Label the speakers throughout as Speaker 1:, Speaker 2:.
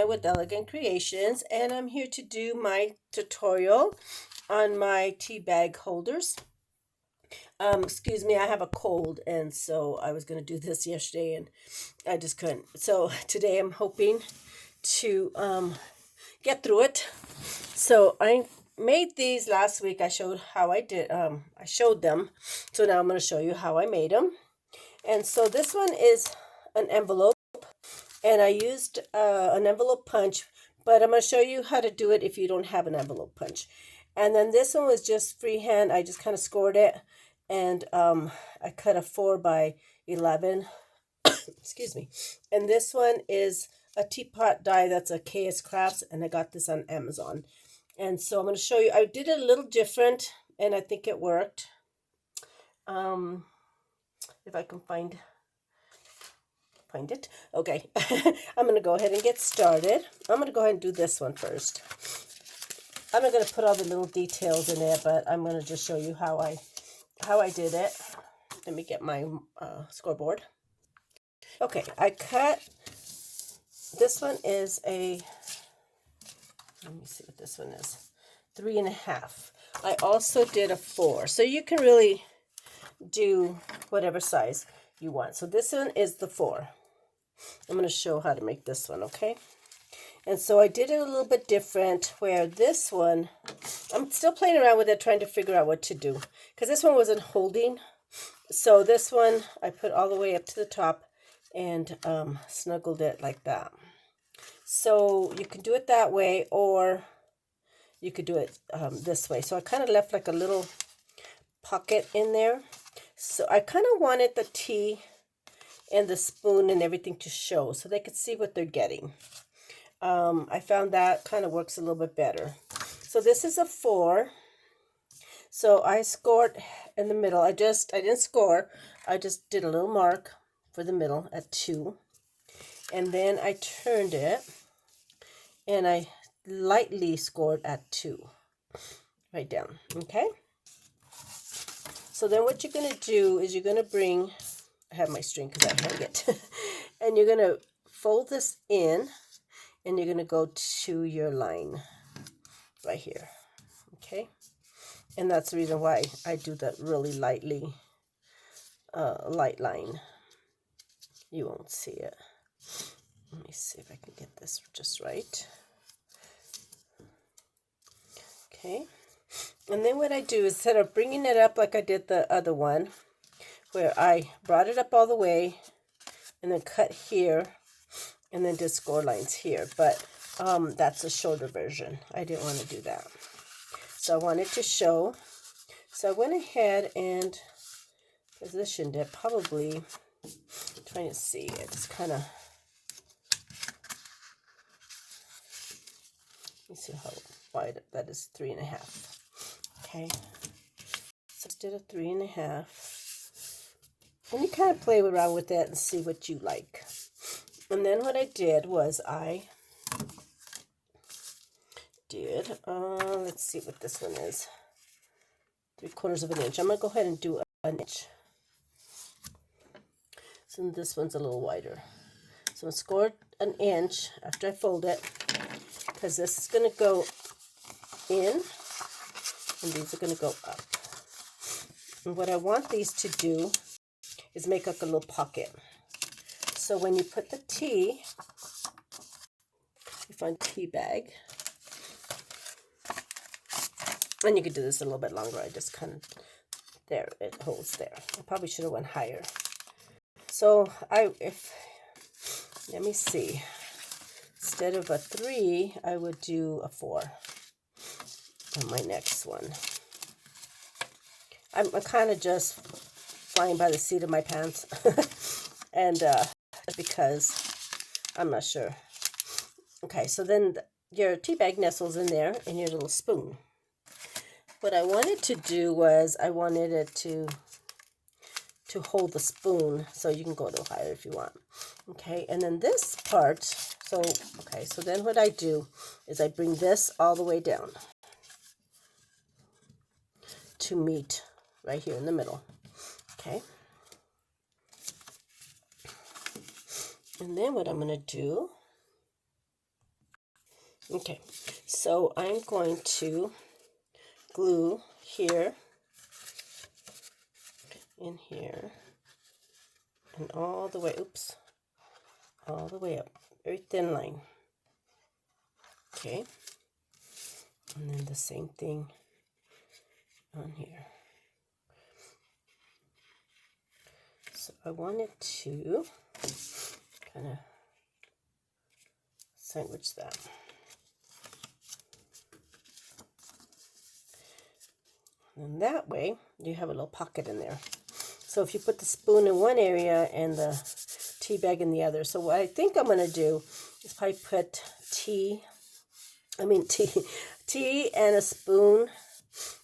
Speaker 1: with Elegant Creations, and I'm here to do my tutorial on my tea bag holders. Excuse me, I have a cold, and so I was going to do this yesterday and I just couldn't. So today I'm hoping to get through it. So I made these last week. I showed how I did. I showed them. So now I'm going to show you how I made them. And so this one is an envelope, and I used an envelope punch, but I'm going to show you how to do it if you don't have an envelope punch. And then this one was just freehand. I just kind of scored it, and I cut a 4 by 11. Excuse me. And this one is a teapot die. That's a KS Crafts, and I got this on Amazon. And so I'm going to show you. I did it a little different, and I think it worked. If I can find it. Okay. I'm going to go ahead and get started. I'm going to go ahead and do this one first. I'm not going to put all the little details in it, but I'm going to just show you how I did it. Let me get my scoreboard. Okay, I cut, this one is a, let me see what this one is, 3.5. I also did a 4, so you can really do whatever size you want. So this one is the 4. I'm going to show how to make this one, okay? And so I did it a little bit different, where this one, I'm still playing around with it, trying to figure out what to do, because this one wasn't holding. So this one, I put all the way up to the top and snuggled it like that. So you can do it that way, or you could do it this way. So I kind of left like a little pocket in there. So I kind of wanted the tea and the spoon and everything to show, so they could see what they're getting. I found that kind of works a little bit better. So this is a 4. So I scored in the middle. I didn't score. I just did a little mark for the middle at 2. And then I turned it and I lightly scored at 2. Right down. Okay? So then what you're going to do is you're going to bring, I have my string because I hang it. And you're going to fold this in, and you're going to go to your line right here. Okay? And that's the reason why I do that really lightly, light line. You won't see it. Let me see if I can get this just right. Okay. And then what I do is, instead of bringing it up like I did the other one, where I brought it up all the way and then cut here and then did score lines here. But that's a shorter version. I didn't want to do that. So I wanted to show. So I went ahead and positioned it, probably trying to see. It's kind of, let me see how wide that is. 3.5. Okay. So I did a 3.5. And you kind of play around with that and see what you like. And then what I did was I did, let's see what this one is. 3/4 of an inch. I'm going to go ahead and do an inch. So this one's a little wider. So I scored an inch after I fold it, because this is going to go in and these are going to go up. And what I want these to do is make like a little pocket. So when you put the tea, you find a tea bag. And you could do this a little bit longer. I just kind of, there, it holds there. I probably should have went higher. So let me see. Instead of a 3, I would do a 4 on my next one. I'm kind of just flying by the seat of my pants. And because I'm not sure. Okay, so then your tea bag nestles in there in your little spoon. What I wanted to do was I wanted it to hold the spoon, so you can go a little higher if you want. Okay, and then this part, so then what I do is I bring this all the way down to meet right here in the middle. Okay. And then what I'm going to do Okay, so I'm going to glue here, in here, and all the way, oops, all the way up, very thin line. Okay, and then the same thing on here. So I wanted to kind of sandwich that. And that way you have a little pocket in there. So if you put the spoon in one area and the tea bag in the other. So what I think I'm going to do is probably put tea and a spoon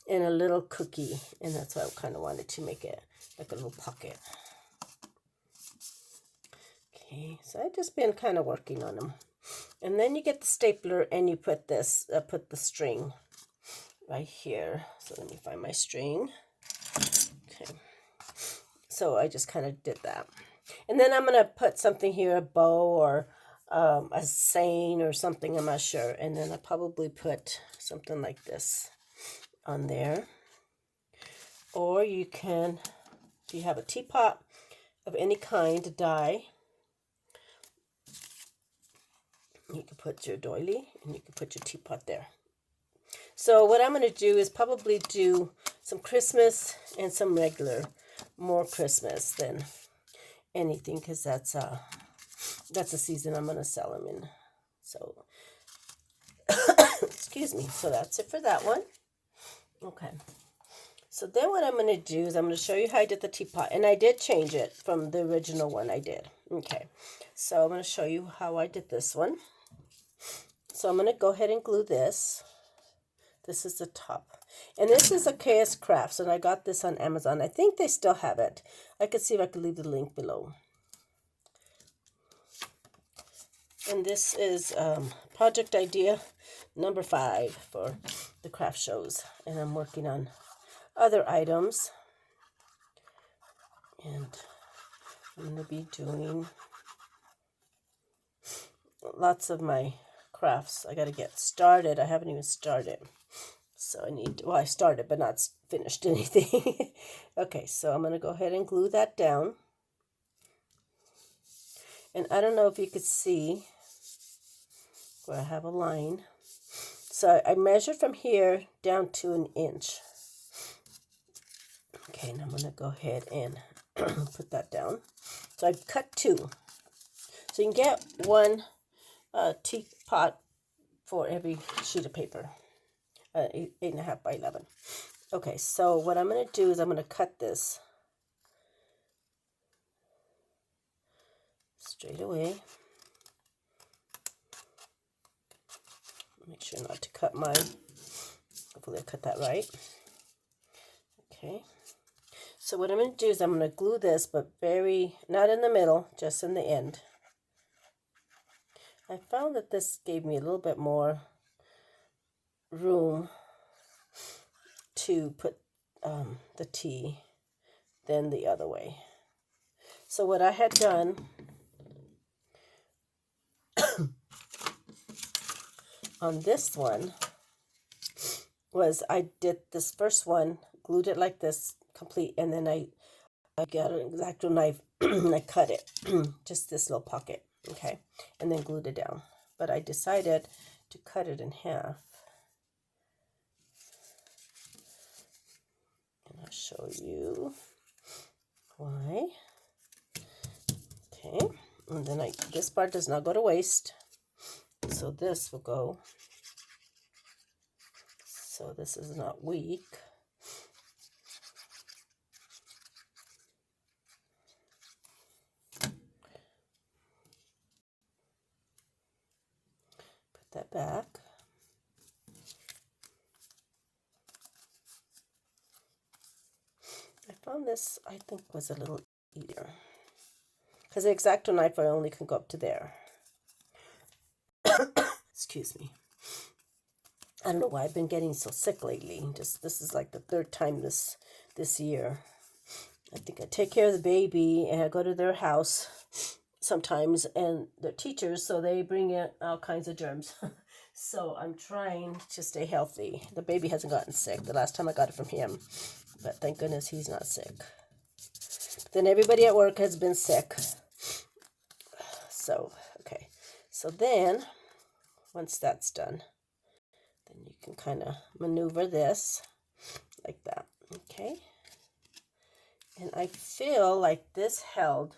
Speaker 1: and a little cookie. And that's why I kind of wanted to make it like a little pocket. Okay, so I've just been kind of working on them. And then you get the stapler and you put this, put the string right here. So let me find my string. Okay, so I just kind of did that. And then I'm going to put something here, a bow or a seine or something, I'm not sure. And then I'll probably put something like this on there. Or you can, if you have a teapot of any kind, die, you can put your doily and you can put your teapot there. So what I'm going to do is probably do some Christmas and some regular, more Christmas than anything, because that's the season I'm going to sell them in. So, excuse me. So that's it for that one. Okay. So then what I'm going to do is I'm going to show you how I did the teapot. And I did change it from the original one I did. Okay. So I'm going to show you how I did this one. So I'm going to go ahead and glue this. This is the top. And this is a KS Crafts, and I got this on Amazon. I think they still have it. I could see if I could leave the link below. And this is project idea number 5 for the craft shows. And I'm working on other items. And I'm going to be doing lots of my crafts. I got to get started. I haven't even started. So I need to, well, I started but not finished anything. Okay, so I'm going to go ahead and glue that down. And I don't know if you could see where I have a line. So I measured from here down to 1 inch. Okay, and I'm going to go ahead and put that down. So I've cut 2. So you can get 1 teapot for every sheet of paper. 8.5 by 11. Okay, so what I'm going to do is I'm going to cut this straight away. Make sure not to cut mine. Hopefully I cut that right. Okay. So what I'm going to do is I'm going to glue this, but not in the middle, just in the end. I found that this gave me a little bit more room to put the tea than the other way. So what I had done on this one was I did this first one, glued it like this, complete, and then I got an X-Acto knife and I cut it, just this little pocket, okay, and then glued it down. But I decided to cut it in half. And I'll show you why. Okay, and then this part does not go to waste, so this will go. So this is not weak. Put that back. I found this, I think, was a little easier. Because the X-Acto knife, I only can go up to there. Excuse me. I don't know why I've been getting so sick lately. This is like the 3rd time this year. I think I take care of the baby and I go to their house. sometimes, and they're teachers, so they bring in all kinds of germs. So I'm trying to stay healthy. The baby hasn't gotten sick. The last time I got it from him, but thank goodness he's not sick. Then everybody at work has been sick. So, okay. So then, once that's done, then you can kind of maneuver this like that. Okay. And I feel like this held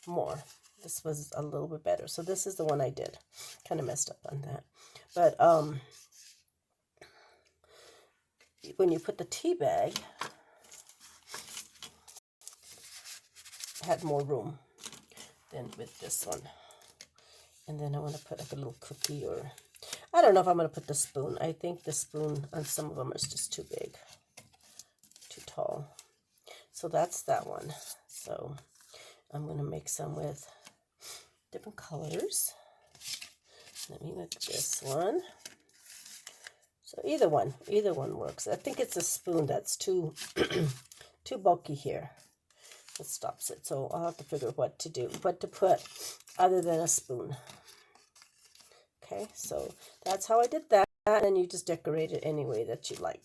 Speaker 1: more. This was a little bit better. So this is the one I did. Kind of messed up on that. But when you put the tea bag, it had more room than with this one. And then I want to put like a little cookie, or I don't know if I'm going to put the spoon. I think the spoon on some of them is just too big, too tall. So that's that one. So I'm going to make some with different colors. Let me make this one. So either one works. I think it's a spoon that's too too bulky here. It stops it. So I'll have to figure out what to do, what to put other than a spoon. Okay, so that's how I did that. And you just decorate it any way that you like.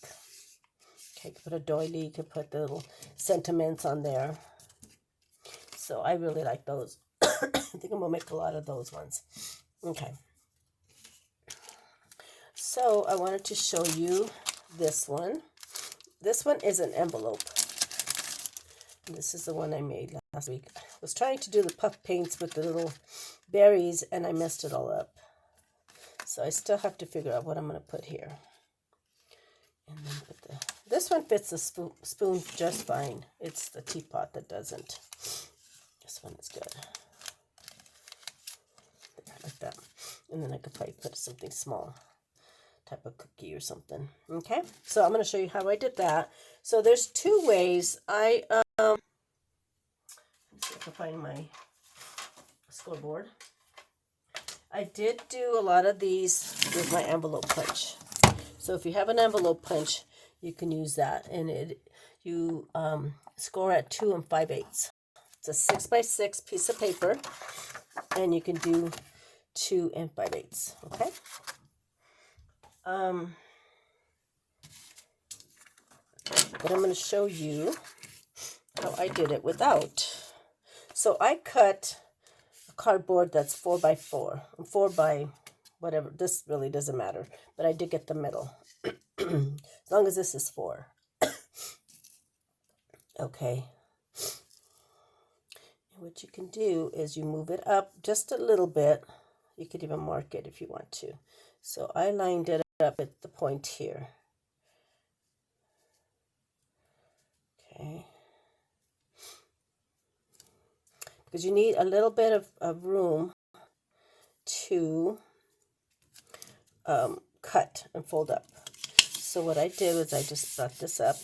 Speaker 1: Okay, you can put a doily, you can put the little sentiments on there. So I really like those. I think I'm going to make a lot of those ones. Okay. So I wanted to show you this one. This one is an envelope. And this is the one I made last week. I was trying to do the puff paints with the little berries, and I messed it all up. So I still have to figure out what I'm going to put here. And then put this one fits the spoon just fine. It's the teapot that doesn't. This one is good. There, like that. And then I could probably put something small, type of cookie or something. Okay, so I'm going to show you how I did that. So there's two ways. Let's see if I can find my scoreboard. I did do a lot of these with my envelope punch. So if you have an envelope punch, you can use that, and you score at 2 5/8. It's a 6x6 piece of paper, and you can do 2 5/8. Okay. But I'm going to show you how I did it without. So I cut a cardboard that's 4x4, 4 by whatever. This really doesn't matter, but I did get the middle. As long as this is 4. Okay. And what you can do is you move it up just a little bit. You could even mark it if you want to. So I lined it up at the point here. Okay. Because you need a little bit of room to cut and fold up. So what I did was I just brought this up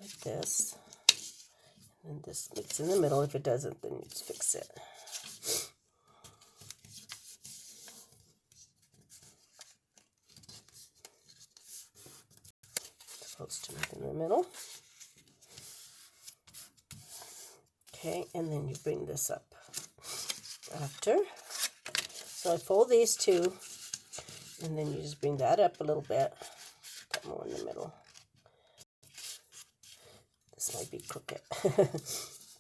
Speaker 1: like this, and this meets in the middle. If it doesn't, then you just fix it. Supposed to meet in the middle. Okay, and then you bring this up after. So I fold these two, and then you just bring that up a little bit. Put more in the middle. This might be crooked,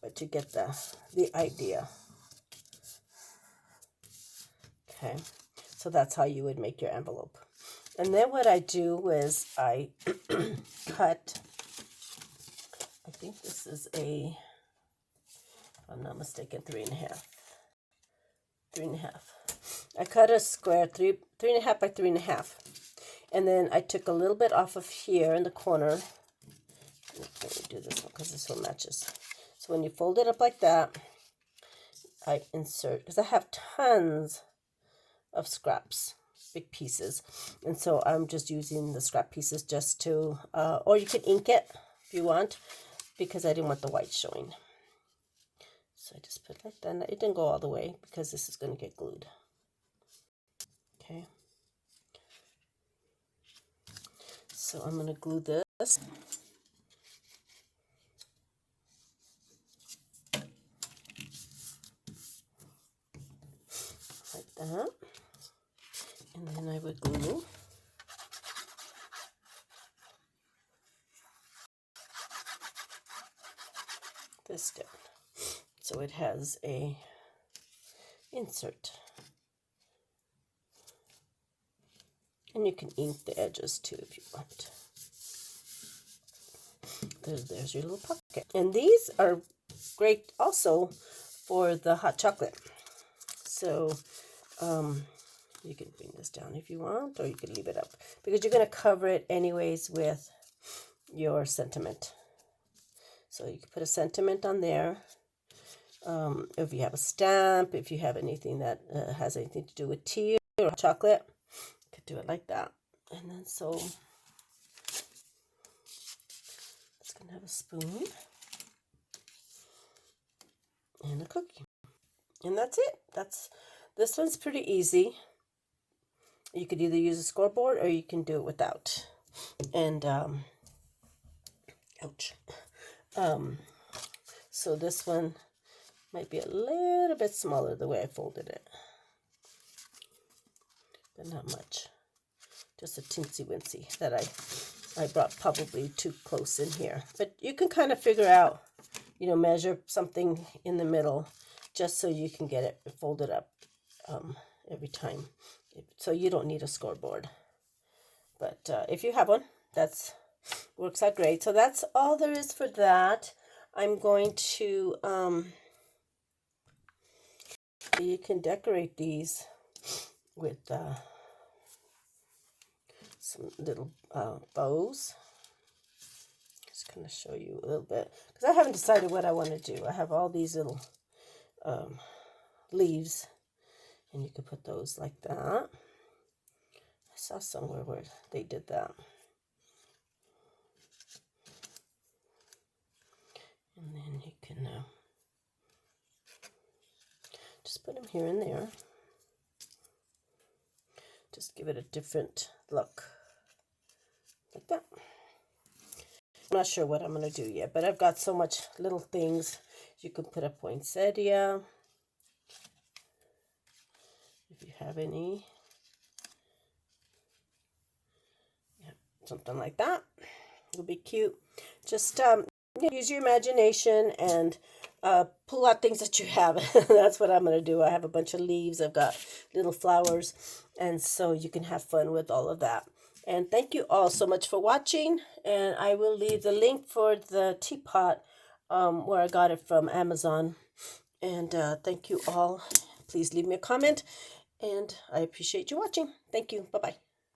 Speaker 1: but you get the idea. Okay, so that's how you would make your envelope. And then what I do is I cut, I think this is a, if I'm not mistaken, 3.5. 3.5. I cut a square 3.5 by 3.5, and then I took a little bit off of here in the corner. Let me do this one because this one matches. So when you fold it up like that, I insert, because I have tons of scraps, big pieces, and so I'm just using the scrap pieces just to, or you can ink it if you want, because I didn't want the white showing. So I just put it like that. It didn't go all the way because this is going to get glued. Okay. So I'm going to glue this. that. And then I would glue this down. So it has a insert. And you can ink the edges too if you want. There's your little pocket. And these are great also for the hot chocolate. So you can bring this down if you want, or you can leave it up, because you're going to cover it anyways with your sentiment. So you can put a sentiment on there. If you have a stamp, if you have anything that has anything to do with tea or chocolate, you could do it like that. And then so it's going to have a spoon and a cookie. And that's it. This one's pretty easy. You could either use a scoreboard or you can do it without. And ouch. So this one might be a little bit smaller the way I folded it, but not much. Just a teensy-wincy that I brought probably too close in here. But you can kind of figure out, you know, measure something in the middle just so you can get it folded up every time. So you don't need a scoreboard. But if you have one, that's works out great. So that's all there is for that. I'm going to, you can decorate these with some little bows. Just going to show you a little bit, because I haven't decided what I want to do. I have all these little leaves, and you can put those like that. I saw somewhere where they did that. And then you can just put them here and there. Just give it a different look, like that. I'm not sure what I'm going to do yet, but I've got so much little things. You can put a poinsettia, if you have any. Yeah, something like that. It'll be cute. Just use your imagination and pull out things that you have. That's what I'm going to do. I have a bunch of leaves. I've got little flowers. And so you can have fun with all of that. And thank you all so much for watching. And I will leave the link for the teapot where I got it from Amazon. And thank you all. Please leave me a comment. And I appreciate you watching. Thank you. Bye-bye.